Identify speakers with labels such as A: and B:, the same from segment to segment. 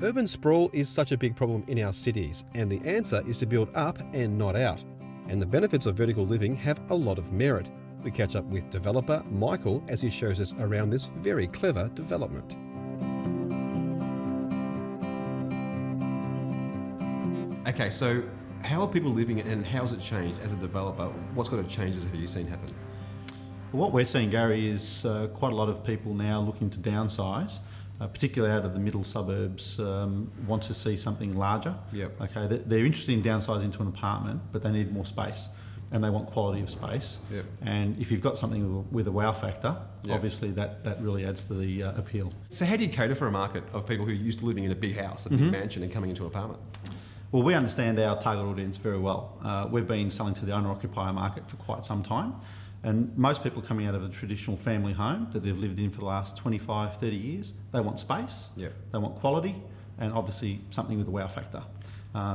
A: Urban sprawl is such a big problem in our cities, and the answer is to build up and not out. And the benefits of vertical living have a lot of merit. We catch up with developer Michael as he shows us around this very clever development. Okay, so how are people living and how has it changed as a developer? What sort of changes have you seen happen?
B: What we're seeing, Gary, is quite a lot of people now looking to downsize, particularly out of the middle suburbs, want to see something larger.
A: Yep.
B: Okay, they're interested in downsizing to an apartment, but they need more space and they want quality of space.
A: Yep.
B: And if you've got something with a wow factor,
A: Yep.
B: obviously that really adds to the appeal.
A: So how do you cater for a market of people who are used to living in a big house, a big mansion, and coming into an apartment?
B: Well, we understand our target audience very well. We've been selling to the owner-occupier market for quite some time. And most people coming out of a traditional family home that they've lived in for the last 25, 30 years, they want space,
A: Yep.
B: they want quality, and obviously something with a wow factor.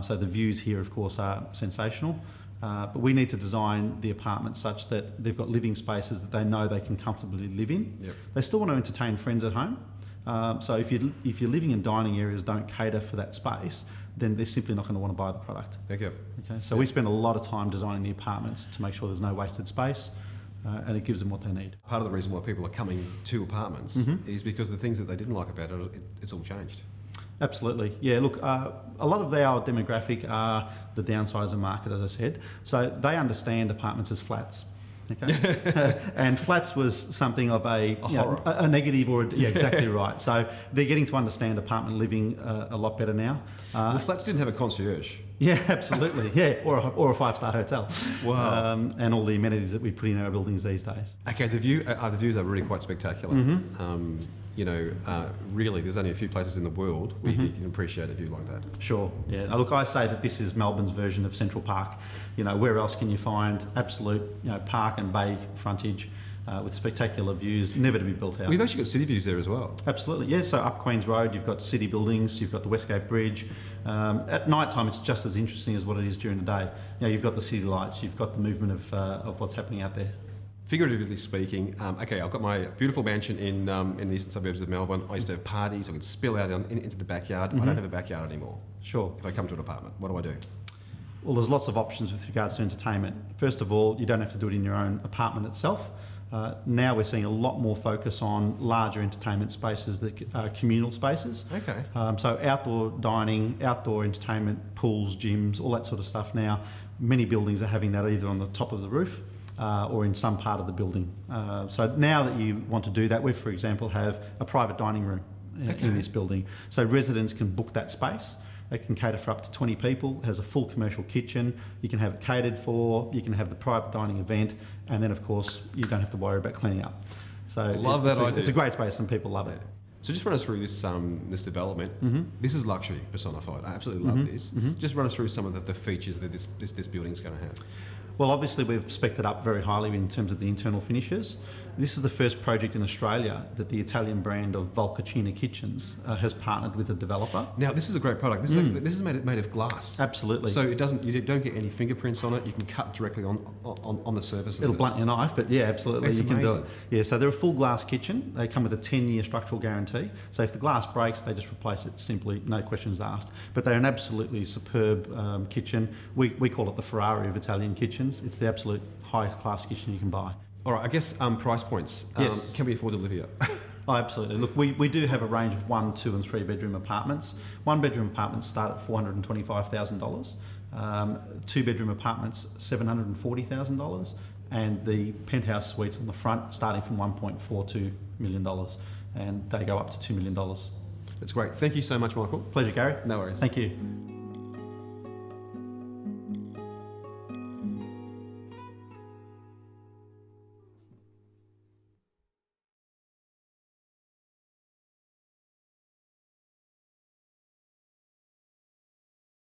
B: So the views here, of course, are sensational. But we need to design the apartment such that they've got living spaces that they know they can comfortably live in.
A: Yep.
B: They still want to entertain friends at home. So if your living and dining areas don't cater for that space, then they're simply not going to want to buy the product.
A: Okay.
B: Okay. So we spend a lot of time designing the apartments to make sure there's no wasted space, and it gives them what they need.
A: Part of the reason why people are coming to apartments is because the things that they didn't like about it, it's all changed.
B: Absolutely. Yeah, look, a lot of our demographic are the downsizer market, as I said. So they understand apartments as flats. Okay, and flats was something of a negative, or yeah, exactly right. So they're getting to understand apartment living a lot better now.
A: Well, flats didn't have a concierge.
B: Yeah, absolutely. Yeah, or a five-star hotel.
A: Wow.
B: And all the amenities that we put in our buildings these days.
A: Okay, the views are really quite spectacular. Really, there's only a few places in the world where you can appreciate a view like that.
B: Sure. Yeah. Now, look, I say that this is Melbourne's version of Central Park. Where else can you find absolute, park and bay frontage with spectacular views, never to be built out?
A: We've actually got city views there as well.
B: Absolutely. Yeah. So up Queen's Road, you've got city buildings, you've got the Westgate Bridge. At night time, it's just as interesting as what it is during the day. You've got the city lights, you've got the movement of what's happening out there.
A: Figuratively speaking, okay, I've got my beautiful mansion in the eastern suburbs of Melbourne. I used to have parties, I could spill out into the backyard. I don't have a backyard anymore.
B: Sure.
A: If I come to an apartment, what do I do?
B: Well, there's lots of options with regards to entertainment. First of all, you don't have to do it in your own apartment itself. Now we're seeing a lot more focus on larger entertainment spaces that are communal spaces.
A: Okay.
B: So outdoor dining, outdoor entertainment, pools, gyms, all that sort of stuff now. Many buildings are having that either on the top of the roof or in some part of the building. So now that you want to do that, we, for example, have a private dining room in this building. So residents can book that space. It can cater for up to 20 people, it has a full commercial kitchen, you can have it catered for, you can have the private dining event, and then of course you don't have to worry about cleaning up. So
A: love that idea.
B: It's a great space and people love it.
A: So just run us through this development. This is luxury personified. I absolutely love this. Just run us through some of the features that this building's going to have.
B: Well, obviously we've spec'd it up very highly in terms of the internal finishes. This is the first project in Australia that the Italian brand of Volcacina Kitchens has partnered with a developer.
A: Now, this is a great product. This is made of glass.
B: Absolutely.
A: So you don't get any fingerprints on it. You can cut directly on the surface.
B: It'll blunt your knife, but yeah, absolutely,
A: It's
B: you can
A: amazing.
B: do it. Yeah, so they're a full glass kitchen. They come with a 10-year structural guarantee. So if the glass breaks, they just replace it simply, no questions asked. But they're an absolutely superb kitchen. We call it the Ferrari of Italian kitchens. It's the absolute highest class kitchen you can buy.
A: All right, I guess price points.
B: Yes.
A: Can we afford to live here?
B: Oh, absolutely. Look, we do have a range of 1, 2 and 3 bedroom apartments. 1 bedroom apartments start at $425,000. 2 bedroom apartments, $740,000. And the penthouse suites on the front starting from $1.42 million. And they go up to $2 million.
A: That's great. Thank you so much, Michael.
B: Pleasure, Gary.
A: No worries.
B: Thank you.